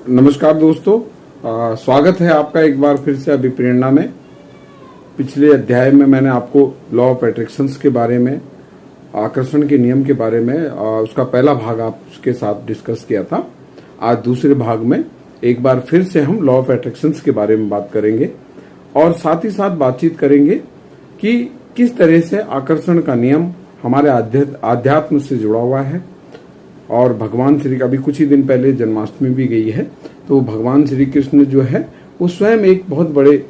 नमस्कार दोस्तों, स्वागत है आपका एक बार फिर से अभिप्रेरणा में। पिछले अध्याय में मैंने आपको लॉ ऑफ अट्रैक्शंस के बारे में, आकर्षण के नियम के बारे में उसका पहला भाग आपके साथ डिस्कस किया था। आज दूसरे भाग में एक बार फिर से हम लॉ ऑफ अट्रैक्शंस के बारे में बात करेंगे और साथ ही साथ बातचीत करेंगे कि किस तरह से आकर्षण का नियम हमारे आध्यात्म से जुड़ा हुआ है। और भगवान श्री, अभी कुछ ही दिन पहले जन्माष्टमी भी गई है, तो भगवान श्री कृष्ण जो है वो स्वयं एक बहुत बड़े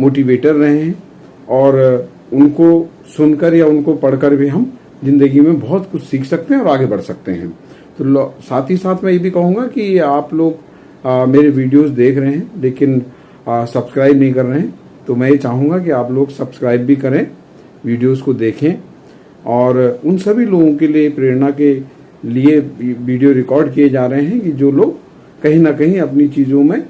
मोटिवेटर रहे हैं और उनको सुनकर या उनको पढ़कर भी हम जिंदगी में बहुत कुछ सीख सकते हैं और आगे बढ़ सकते हैं। तो साथ ही साथ मैं ये भी कहूँगा कि आप लोग मेरे वीडियोस देख रहे हैं लेकिन सब्सक्राइब नहीं कर रहे हैं, तो मैं ये चाहूँगा कि आप लोग सब्सक्राइब भी करें, वीडियोस को देखें और उन सभी लोगों के लिए प्रेरणा के लिए वीडियो रिकॉर्ड किए जा रहे हैं कि जो लोग कहीं ना कहीं अपनी चीज़ों में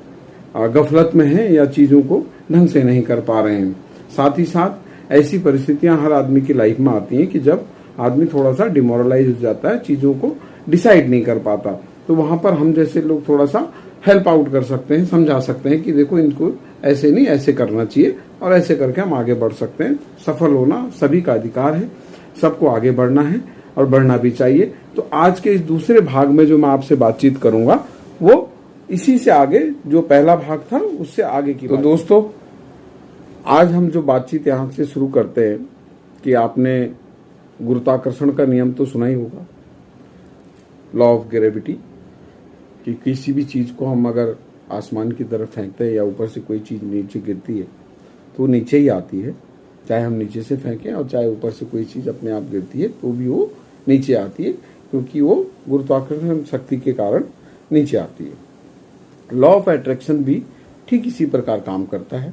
गफलत में हैं या चीज़ों को ढंग से नहीं कर पा रहे हैं। साथ ही साथ ऐसी परिस्थितियां हर आदमी की लाइफ में आती हैं कि जब आदमी थोड़ा सा डिमोरलाइज हो जाता है, चीज़ों को डिसाइड नहीं कर पाता, तो वहां पर हम जैसे लोग थोड़ा सा हेल्प आउट कर सकते हैं, समझा सकते हैं कि देखो इनको ऐसे नहीं ऐसे करना चाहिए और ऐसे करके हम आगे बढ़ सकते हैं। सफल होना सभी का अधिकार है, सबको आगे बढ़ना है और बढ़ना भी चाहिए। तो आज के इस दूसरे भाग में जो मैं आपसे बातचीत करूंगा वो इसी से आगे, जो पहला भाग था उससे आगे की। तो दोस्तों, आज हम जो बातचीत यहाँ से शुरू करते हैं कि आपने गुरुत्वाकर्षण का नियम तो सुना ही होगा, लॉ ऑफ ग्रेविटी, कि किसी भी चीज को हम अगर आसमान की तरफ फेंकते हैं या ऊपर से कोई चीज नीचे गिरती है तो नीचे ही आती है, चाहे हम नीचे से फेंकें और चाहे ऊपर से कोई चीज अपने आप गिरती है तो भी वो नीचे आती है, क्योंकि वो गुरुत्वाकर्षण शक्ति के कारण नीचे आती है। लॉ ऑफ अट्रैक्शन भी ठीक इसी प्रकार काम करता है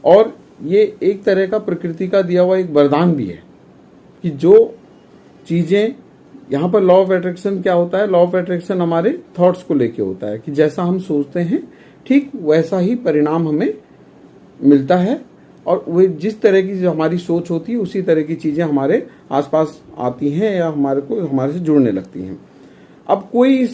और ये एक तरह का प्रकृति का दिया हुआ एक वरदान भी है कि जो चीजें, यहाँ पर लॉ ऑफ अट्रैक्शन क्या होता है, लॉ ऑफ अट्रैक्शन हमारे थॉट्स को लेके होता है कि जैसा हम सोचते हैं ठीक वैसा ही परिणाम हमें मिलता है और वो जिस तरह की जो हमारी सोच होती है उसी तरह की चीजें हमारे आसपास आती हैं या हमारे से जुड़ने लगती हैं। अब कोई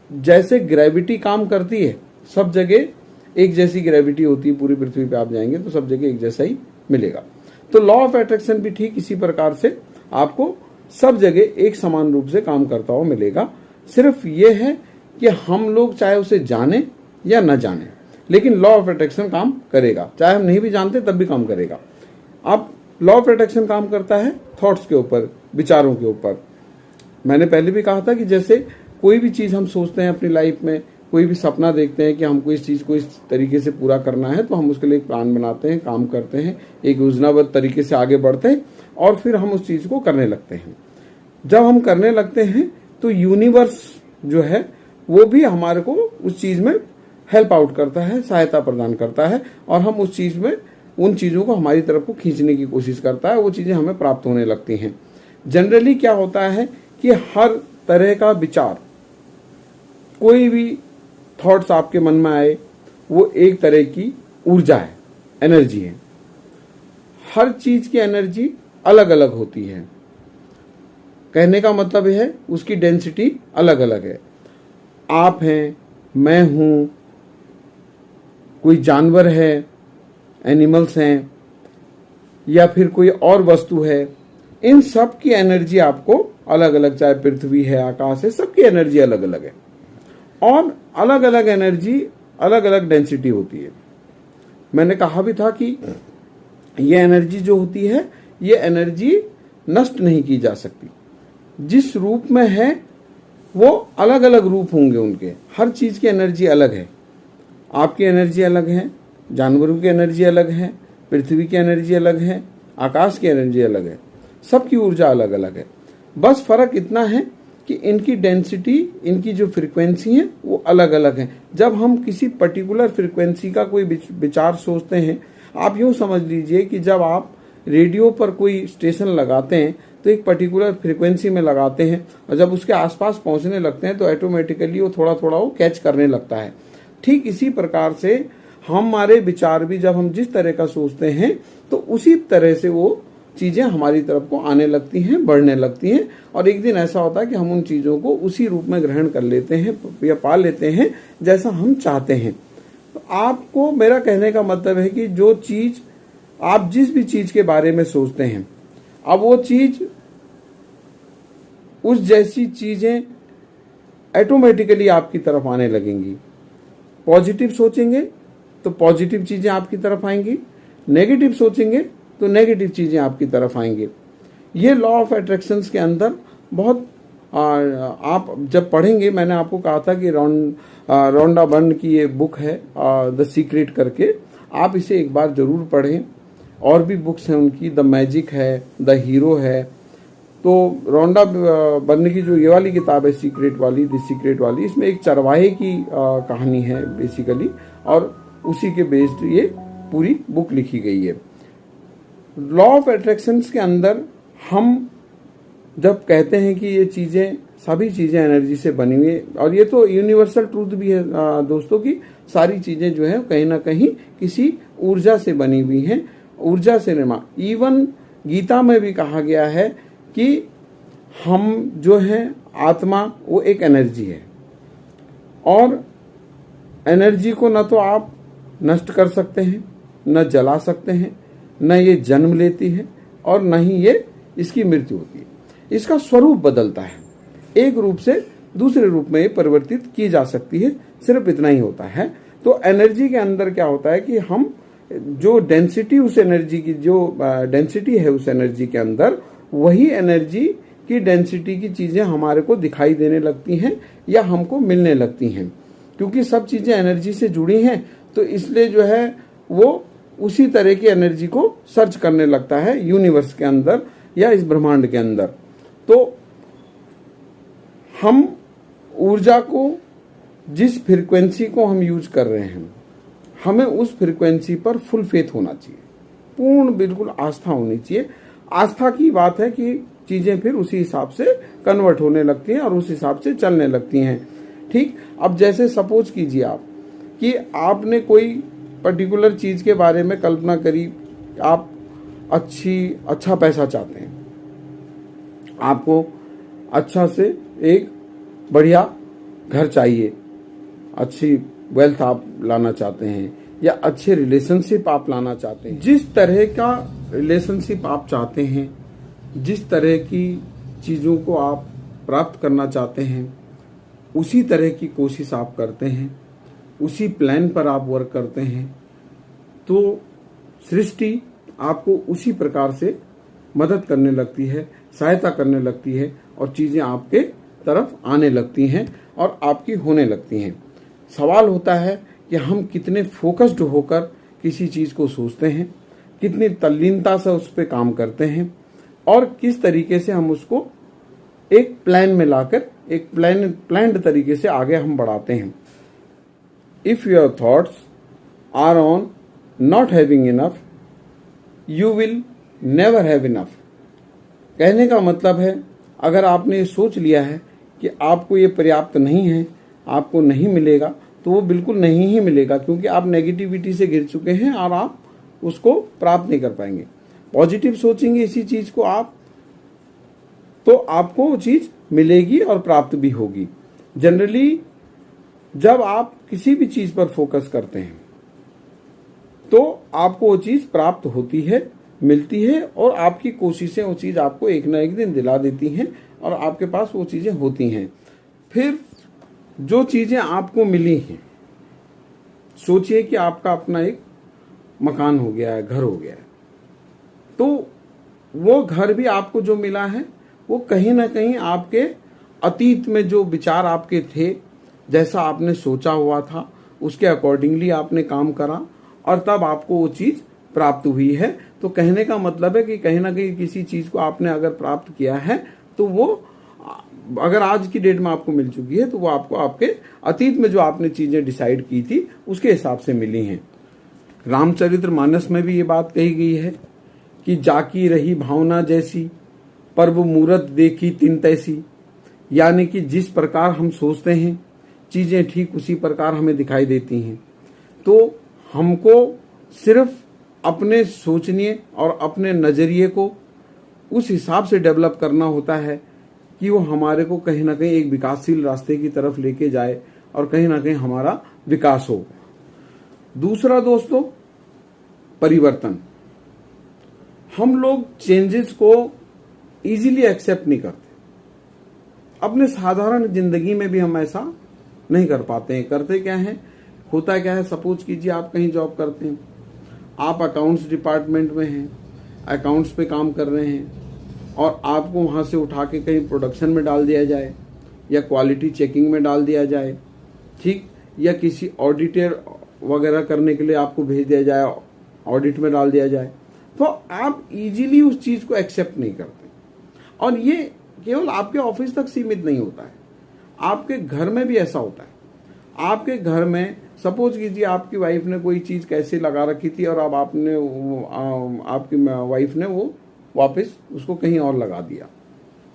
जैसे ग्रेविटी काम करती है, सब जगह एक जैसी ग्रेविटी होती है, पूरी पृथ्वी पे आप जाएंगे तो सब जगह एक जैसा ही मिलेगा। तो लॉ ऑफ अट्रैक्शन भी ठीक इसी प्रकार से आपको सब जगह एक समान रूप से काम करता हुआ मिलेगा। सिर्फ ये है कि हम लोग चाहे उसे जाने या न जाने, लेकिन लॉ ऑफ अट्रैक्शन काम करेगा, चाहे हम नहीं भी जानते तब भी काम करेगा। अब लॉ ऑफ अट्रैक्शन काम करता है थॉट्स के ऊपर, विचारों के ऊपर। मैंने पहले भी कहा था कि जैसे कोई भी चीज हम सोचते हैं अपनी लाइफ में, कोई भी सपना देखते हैं कि हमको इस चीज को इस तरीके से पूरा करना है, तो हम उसके लिए एक प्लान बनाते हैं, काम करते हैं, एक योजनाबद्ध तरीके से आगे बढ़ते हैं और फिर हम उस चीज को करने लगते हैं। जब हम करने लगते हैं तो यूनिवर्स जो है वो भी हमारे को उस चीज में हेल्प आउट करता है, सहायता प्रदान करता है और हम उस चीज में उन चीजों को हमारी तरफ को खींचने की कोशिश करता है, वो चीजें हमें प्राप्त होने लगती हैं। जनरली क्या होता है कि हर तरह का विचार, कोई भी थॉट्स आपके मन में आए, वो एक तरह की ऊर्जा है, एनर्जी है। हर चीज की एनर्जी अलग अलग होती है, कहने का मतलब है उसकी डेंसिटी अलग अलग है। आप हैं, मैं हूं, कोई जानवर है, एनिमल्स हैं या फिर कोई और वस्तु है, इन सब की एनर्जी आपको अलग अलग, चाहे पृथ्वी है, आकाश है, सबकी एनर्जी अलग अलग है और अलग अलग एनर्जी, अलग अलग डेंसिटी होती है। मैंने कहा भी था कि ये एनर्जी जो होती है, ये एनर्जी नष्ट नहीं की जा सकती। जिस रूप में है वो अलग अलग रूप होंगे उनके, हर चीज की एनर्जी अलग है। आपकी एनर्जी अलग है, जानवरों की एनर्जी अलग है, पृथ्वी की एनर्जी अलग है, आकाश की एनर्जी अलग है, सबकी ऊर्जा अलग अलग है। बस फर्क इतना है कि इनकी डेंसिटी, इनकी जो फ्रीक्वेंसी है वो अलग अलग है। जब हम किसी पर्टिकुलर फ्रीक्वेंसी का कोई विचार सोचते हैं, आप यूं समझ लीजिए कि जब आप रेडियो पर कोई स्टेशन लगाते हैं तो एक पर्टिकुलर फ्रीक्वेंसी में लगाते हैं और जब उसके आसपास पहुंचने लगते हैं तो ऑटोमेटिकली वो थोड़ा थोड़ा वो कैच करने लगता है। ठीक इसी प्रकार से हमारे विचार भी, जब हम जिस तरह का सोचते हैं तो उसी तरह से वो चीज़ें हमारी तरफ को आने लगती हैं, बढ़ने लगती हैं, और एक दिन ऐसा होता है कि हम उन चीज़ों को उसी रूप में ग्रहण कर लेते हैं या पा लेते हैं जैसा हम चाहते हैं। तो आपको मेरा कहने का मतलब है कि जो चीज़ आप जिस भी चीज़ के बारे में सोचते हैं, अब वो चीज़ उस जैसी चीज़ें ऑटोमेटिकली आपकी तरफ आने लगेंगी। पॉजिटिव सोचेंगे तो पॉजिटिव चीज़ें आपकी तरफ आएंगी, नेगेटिव सोचेंगे तो नेगेटिव चीज़ें आपकी तरफ आएंगी। ये लॉ ऑफ अट्रैक्शंस के अंदर बहुत आप जब पढ़ेंगे, मैंने आपको कहा था कि रोंडा बर्न की ये बुक है द सीक्रेट करके, आप इसे एक बार ज़रूर पढ़ें। और भी बुक्स हैं उनकी, द मैजिक है, द हीरो है। तो रोंडा बर्न की जो ये वाली किताब है सीक्रेट वाली, द सीक्रेट वाली, इसमें एक चरवाहे की कहानी है बेसिकली, और उसी के बेस्ड ये पूरी बुक लिखी गई है। लॉ ऑफ अट्रैक्शंस के अंदर हम जब कहते हैं कि ये चीज़ें, सभी चीज़ें एनर्जी से बनी हुई है, और ये तो यूनिवर्सल ट्रूथ भी है दोस्तों की, सारी चीज़ें जो है कहीं ना कहीं किसी ऊर्जा से बनी हुई हैं, ऊर्जा से निर्माण। इवन गीता में भी कहा गया है कि हम जो है आत्मा, वो एक एनर्जी है, और एनर्जी को न तो आप नष्ट कर सकते हैं, न जला सकते हैं, न ये जन्म लेती है, और न ही ये इसकी मृत्यु होती है। इसका स्वरूप बदलता है, एक रूप से दूसरे रूप में ये परिवर्तित की जा सकती है, सिर्फ इतना ही होता है। तो एनर्जी के अंदर क्या होता है कि हम जो डेंसिटी उस एनर्जी की, जो डेंसिटी है उस एनर्जी के अंदर, वही एनर्जी की डेंसिटी की चीज़ें हमारे को दिखाई देने लगती हैं या हमको मिलने लगती हैं। क्योंकि सब चीज़ें एनर्जी से जुड़ी हैं, तो इसलिए जो है वो उसी तरह की एनर्जी को सर्च करने लगता है यूनिवर्स के अंदर या इस ब्रह्मांड के अंदर। तो हम ऊर्जा को, जिस फ्रीक्वेंसी को हम यूज कर रहे हैं, हमें उस फ्रीक्वेंसी पर फुल फेथ होना चाहिए, पूर्ण बिल्कुल आस्था होनी चाहिए। आस्था की बात है कि चीज़ें फिर उसी हिसाब से कन्वर्ट होने लगती हैं और उस हिसाब से चलने लगती हैं। ठीक, अब जैसे सपोज कीजिए आप कि आपने कोई पर्टिकुलर चीज़ के बारे में कल्पना करी, आप अच्छा पैसा चाहते हैं, आपको अच्छा से एक बढ़िया घर चाहिए, अच्छी वेल्थ आप लाना चाहते हैं, या अच्छे रिलेशनशिप आप लाना चाहते हैं। जिस तरह का रिलेशनशिप आप चाहते हैं, जिस तरह की चीज़ों को आप प्राप्त करना चाहते हैं, उसी तरह की कोशिश आप करते हैं, उसी प्लान पर आप वर्क करते हैं, तो सृष्टि आपको उसी प्रकार से मदद करने लगती है, सहायता करने लगती है, और चीज़ें आपके तरफ आने लगती हैं और आपकी होने लगती हैं। सवाल होता है कि हम कितने फोकस्ड होकर किसी चीज़ को सोचते हैं, कितनी तल्लीनता से उस पर काम करते हैं, और किस तरीके से हम उसको एक प्लान में लाकर एक प्लान्ड तरीके से आगे हम बढ़ाते हैं। If your thoughts are on not having enough, you will never have enough. कहने का मतलब है, अगर आपने सोच लिया है कि आपको ये पर्याप्त नहीं है, आपको नहीं मिलेगा, तो वो बिल्कुल नहीं ही मिलेगा, क्योंकि आप नेगेटिविटी से घिर चुके हैं और आप उसको प्राप्त नहीं कर पाएंगे। पॉजिटिव सोचेंगे इसी चीज़ को आप, तो आपको वो चीज़ मिलेगी और प्राप्त भी होगी। जनरली जब आप किसी भी चीज़ पर फोकस करते हैं, तो आपको वो चीज़ प्राप्त होती है, मिलती है, और आपकी कोशिशें वो चीज़ आपको एक ना एक दिन दिला देती हैं और आपके पास वो चीज़ें होती हैं। फिर जो चीज़ें आपको मिली हैं, सोचिए कि आपका अपना एक मकान हो गया है, घर हो गया है, तो वो घर भी आपको जो मिला है, वो कहीं ना कहीं आपके अतीत में जो विचार आपके थे, जैसा आपने सोचा हुआ था, उसके अकॉर्डिंगली आपने काम करा और तब आपको वो चीज़ प्राप्त हुई है। तो कहने का मतलब है कि कहीं ना कहीं किसी चीज़ को आपने अगर प्राप्त किया है, तो वो अगर आज की डेट में आपको मिल चुकी है, तो वो आपको आपके अतीत में जो आपने चीज़ें डिसाइड की थी उसके हिसाब से मिली हैं। रामचरितमानस में भी ये बात कही गई है कि जाकी रही भावना जैसी, पर्व मूरत देखी तिन तैसी। यानी कि जिस प्रकार हम सोचते हैं, चीज़ें ठीक उसी प्रकार हमें दिखाई देती हैं। तो हमको सिर्फ अपने सोचने और अपने नज़रिए को उस हिसाब से डेवलप करना होता है कि वो हमारे को कहीं ना कहीं एक विकासशील रास्ते की तरफ लेके जाए और कहीं ना कहीं हमारा विकास हो। दूसरा दोस्तों, परिवर्तन। हम लोग चेंजेस को इजीली एक्सेप्ट नहीं करते। अपने साधारण जिंदगी में भी हम ऐसा नहीं कर पाते हैं। करते क्या है, होता क्या है, सपोज कीजिए आप कहीं जॉब करते हैं, आप अकाउंट्स डिपार्टमेंट में हैं, अकाउंट्स पे काम कर रहे हैं और आपको वहां से उठा के कहीं प्रोडक्शन में डाल दिया जाए या क्वालिटी चेकिंग में डाल दिया जाए, ठीक, या किसी ऑडिटर वगैरह करने के लिए आपको भेज दिया जाए, ऑडिट में डाल दिया जाए, तो आप इजीली उस चीज को एक्सेप्ट नहीं करते। और ये केवल आपके ऑफिस तक सीमित नहीं होता है, आपके घर में भी ऐसा होता है। आपके घर में सपोज कीजिए आपकी वाइफ ने कोई चीज कैसे लगा रखी थी और अब आपने आपकी वाइफ ने वो वापस उसको कहीं और लगा दिया,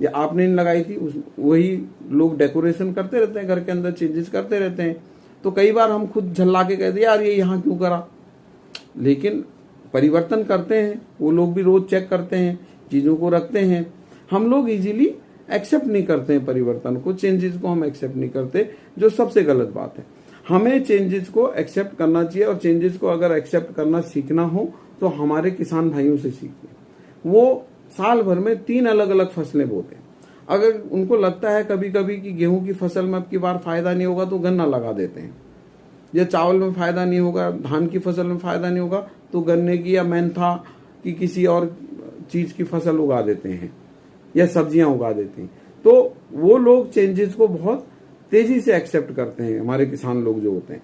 या आपने नहीं लगाई थी, वही लोग डेकोरेशन करते रहते हैं, घर के अंदर चेंजेस करते रहते हैं। तो कई बार हम खुद झल्ला के कहते हैं यार ये यहाँ क्यों करा, लेकिन परिवर्तन करते हैं वो लोग भी, रोज चेक करते हैं, चीजों को रखते हैं। हम लोग इजीली एक्सेप्ट नहीं करते हैं परिवर्तन को, चेंजेस को हम एक्सेप्ट नहीं करते, जो सबसे गलत बात है। हमें चेंजेस को एक्सेप्ट करना चाहिए और चेंजेस को अगर एक्सेप्ट करना सीखना हो तो हमारे किसान भाइयों से सीखिए। वो साल भर में 3 अलग अलग फसलें बोते हैं। अगर उनको लगता है कभी कभी कि गेहूं की फसल में अब की बार फायदा नहीं होगा तो गन्ना लगा देते हैं, या चावल में फायदा नहीं होगा, धान की फसल में फायदा नहीं होगा तो गन्ने की या मेंथा की किसी और चीज की फसल उगा देते हैं या सब्जियां उगा देते हैं। तो वो लोग चेंजेस को बहुत तेजी से एक्सेप्ट करते हैं, हमारे किसान लोग जो होते हैं।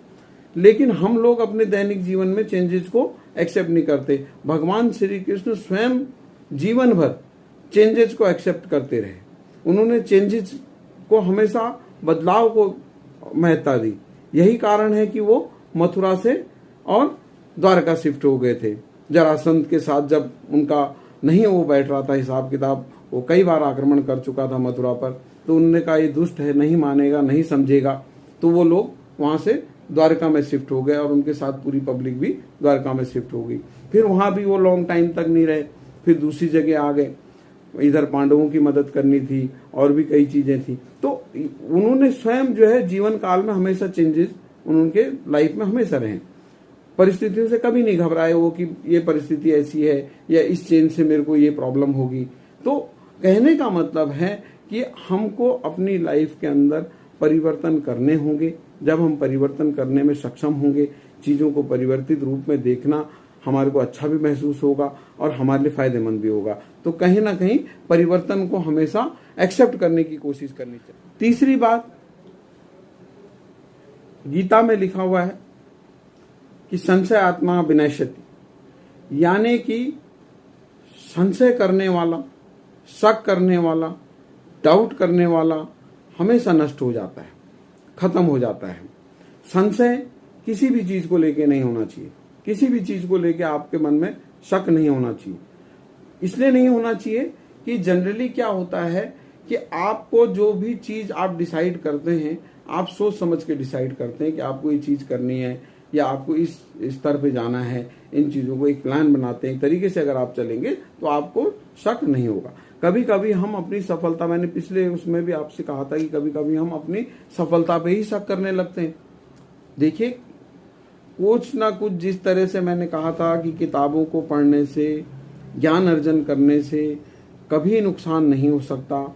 लेकिन हम लोग अपने दैनिक जीवन में चेंजेस को एक्सेप्ट नहीं करते। भगवान श्री कृष्ण स्वयं जीवन भर चेंजेस को एक्सेप्ट करते रहे। उन्होंने चेंजेस को हमेशा, बदलाव को महत्ता दी। यही कारण है कि वो मथुरा से और द्वारका शिफ्ट हो गए थे। जरासंध के साथ जब उनका नहीं वो बैठ रहा था हिसाब किताब, वो कई बार आक्रमण कर चुका था मथुरा पर, तो उन्होंने कहा ये दुष्ट है, नहीं मानेगा, नहीं समझेगा, तो वो लोग वहां से द्वारका में शिफ्ट हो गए और उनके साथ पूरी पब्लिक भी द्वारका में शिफ्ट हो गई। फिर वहां भी वो लॉन्ग टाइम तक नहीं रहे, फिर दूसरी जगह आ गए। इधर पांडवों की मदद करनी थी और भी कई चीजें थी। तो उन्होंने स्वयं जो है जीवन काल में हमेशा चेंजेस उनके लाइफ में हमेशा रहे। परिस्थितियों से कभी नहीं घबराए वो कि ये परिस्थिति ऐसी है या इस चेंज से मेरे को ये प्रॉब्लम होगी। तो कहने का मतलब है कि हमको अपनी लाइफ के अंदर परिवर्तन करने होंगे। जब हम परिवर्तन करने में सक्षम होंगे, चीजों को परिवर्तित रूप में देखना हमारे को अच्छा भी महसूस होगा और हमारे लिए फायदेमंद भी होगा। तो कहीं ना कहीं परिवर्तन को हमेशा एक्सेप्ट करने की कोशिश करनी चाहिए। तीसरी बात, गीता में लिखा हुआ है कि संशय आत्मा विनश्यति, यानी कि संशय करने वाला, शक करने वाला, डाउट करने वाला हमेशा नष्ट हो जाता है, खत्म हो जाता है। संशय किसी भी चीज को लेके नहीं होना चाहिए। किसी भी चीज को लेके आपके मन में शक नहीं होना चाहिए। इसलिए नहीं होना चाहिए कि जनरली क्या होता है कि आपको जो भी चीज आप डिसाइड करते हैं, आप सोच समझ के डिसाइड करते हैं कि आपको ये चीज करनी है या आपको इस स्तर पे जाना है। इन चीजों को एक प्लान बनाते हैं, एक तरीके से अगर आप चलेंगे तो आपको शक नहीं होगा। कभी कभी हम अपनी सफलता, मैंने पिछले उसमें भी आपसे कहा था कि कभी कभी हम अपनी सफलता पे ही शक करने लगते हैं। देखिए, कुछ ना कुछ, जिस तरह से मैंने कहा था कि किताबों को पढ़ने से, ज्ञान अर्जन करने से कभी नुकसान नहीं हो सकता,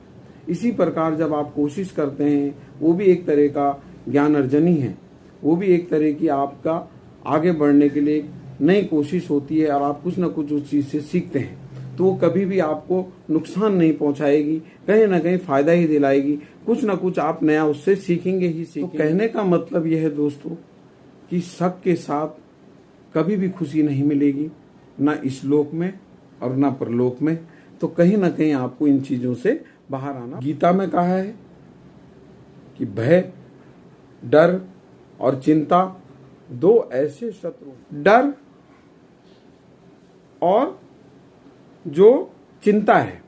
इसी प्रकार जब आप कोशिश करते हैं, वो भी एक तरह का ज्ञान अर्जन ही है। वो भी एक तरह की आपका आगे बढ़ने के लिए नई कोशिश होती है और आप कुछ ना कुछ उस चीज से सीखते हैं। तो वो कभी भी आपको नुकसान नहीं पहुंचाएगी, कहीं ना कहीं फायदा ही दिलाएगी। कुछ ना कुछ आप नया उससे सीखेंगे ही सीखेंगे। तो कहने का मतलब यह है दोस्तों कि शक के साथ कभी भी खुशी नहीं मिलेगी, ना इस लोक में और ना परलोक में। तो कहीं ना कहीं आपको इन चीजों से बाहर आना। गीता में कहा है कि भय, डर और चिंता दो ऐसे शत्रु, डर और जो चिंता है,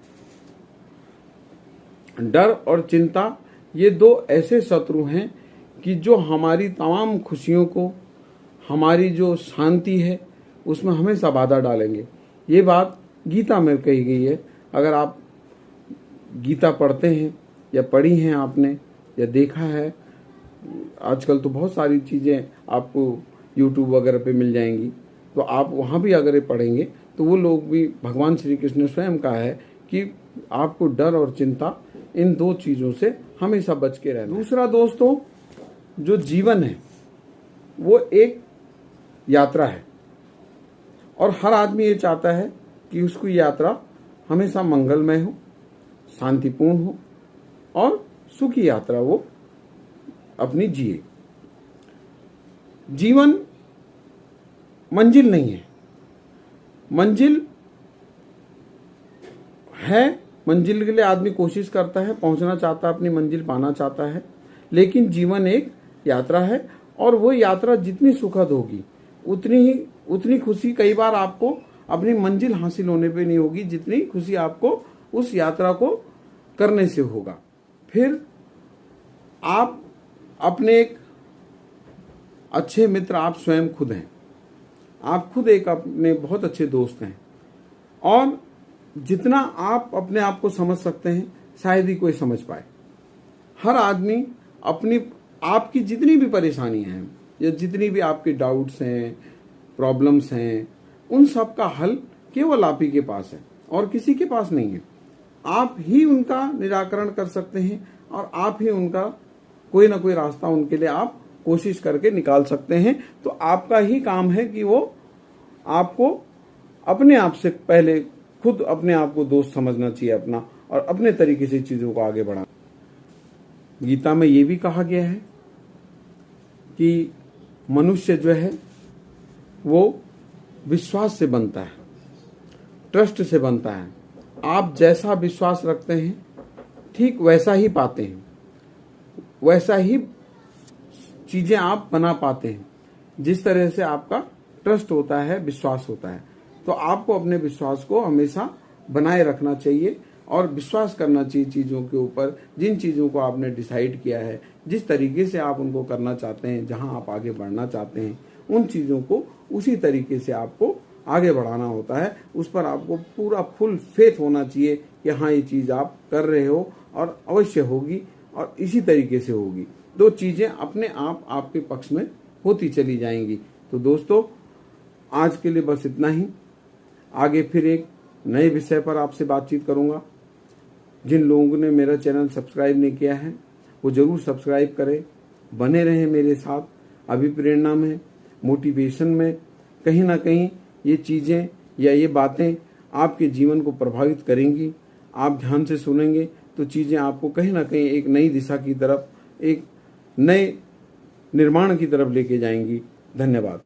डर और चिंता, ये दो ऐसे शत्रु हैं कि जो हमारी तमाम खुशियों को, हमारी जो शांति है, उसमें हमेशा बाधा डालेंगे। ये बात गीता में कही गई है। अगर आप गीता पढ़ते हैं या पढ़ी हैं आपने या देखा है, आजकल तो बहुत सारी चीज़ें आपको यूट्यूब वगैरह पे मिल जाएंगी, तो आप वहाँ भी अगर ये पढ़ेंगे तो वो लोग भी, भगवान श्री कृष्ण ने स्वयं कहा है कि आपको डर और चिंता, इन दो चीज़ों से हमेशा बच के रहना। दूसरा दोस्तों, जो जीवन है वो एक यात्रा है और हर आदमी ये चाहता है कि उसकी यात्रा हमेशा मंगलमय हो, शांतिपूर्ण हो और सुखी यात्रा वो अपनी जिए। जीवन मंजिल नहीं है, मंजिल है, मंजिल के लिए आदमी कोशिश करता है, पहुंचना चाहता है, अपनी मंजिल पाना चाहता है, लेकिन जीवन एक यात्रा है और वो यात्रा जितनी सुखद होगी उतनी खुशी कई बार आपको अपनी मंजिल हासिल होने पे नहीं होगी, जितनी खुशी आपको उस यात्रा को करने से होगा। फिर आप अपने एक अच्छे मित्र आप स्वयं खुद हैं, आप खुद एक अपने बहुत अच्छे दोस्त हैं और जितना आप अपने आप को समझ सकते हैं शायद ही कोई समझ पाए। हर आदमी अपनी आपकी जितनी भी परेशानियां हैं या जितनी भी आपके डाउट्स हैं, प्रॉब्लम्स हैं, उन सब का हल केवल आप ही के पास है और किसी के पास नहीं है। आप ही उनका निराकरण कर सकते हैं और आप ही उनका कोई ना कोई रास्ता उनके लिए आप कोशिश करके निकाल सकते हैं। तो आपका ही काम है कि वो आपको अपने आप से पहले खुद अपने आप को दोस्त समझना चाहिए अपना, और अपने तरीके से चीजों को आगे बढ़ाना। गीता में ये भी कहा गया है कि मनुष्य जो है वो विश्वास से बनता है, ट्रस्ट से बनता है। आप जैसा विश्वास रखते हैं ठीक वैसा ही पाते हैं, वैसा ही चीजें आप बना पाते हैं जिस तरह से आपका ट्रस्ट होता है, विश्वास होता है। तो आपको अपने विश्वास को हमेशा बनाए रखना चाहिए और विश्वास करना चाहिए चीज़ों के ऊपर। जिन चीज़ों को आपने डिसाइड किया है, जिस तरीके से आप उनको करना चाहते हैं, जहां आप आगे बढ़ना चाहते हैं, उन चीज़ों को उसी तरीके से आपको आगे बढ़ाना होता है। उस पर आपको पूरा फुल फेथ होना चाहिए कि हाँ, ये चीज़ आप कर रहे हो और अवश्य होगी और इसी तरीके से होगी। दो चीज़ें अपने आप आपके पक्ष में होती चली जाएंगी। तो दोस्तों, आज के लिए बस इतना ही। आगे फिर एक नए विषय पर आपसे बातचीत करूंगा। जिन लोगों ने मेरा चैनल सब्सक्राइब नहीं किया है वो जरूर सब्सक्राइब करें, बने रहें मेरे साथ। अभिप्रेरणा में, मोटिवेशन में कहीं ना कहीं ये चीज़ें या ये बातें आपके जीवन को प्रभावित करेंगी। आप ध्यान से सुनेंगे तो चीज़ें आपको कहीं ना कहीं एक नई दिशा की तरफ, एक नए निर्माण की तरफ लेके जाएंगी। धन्यवाद।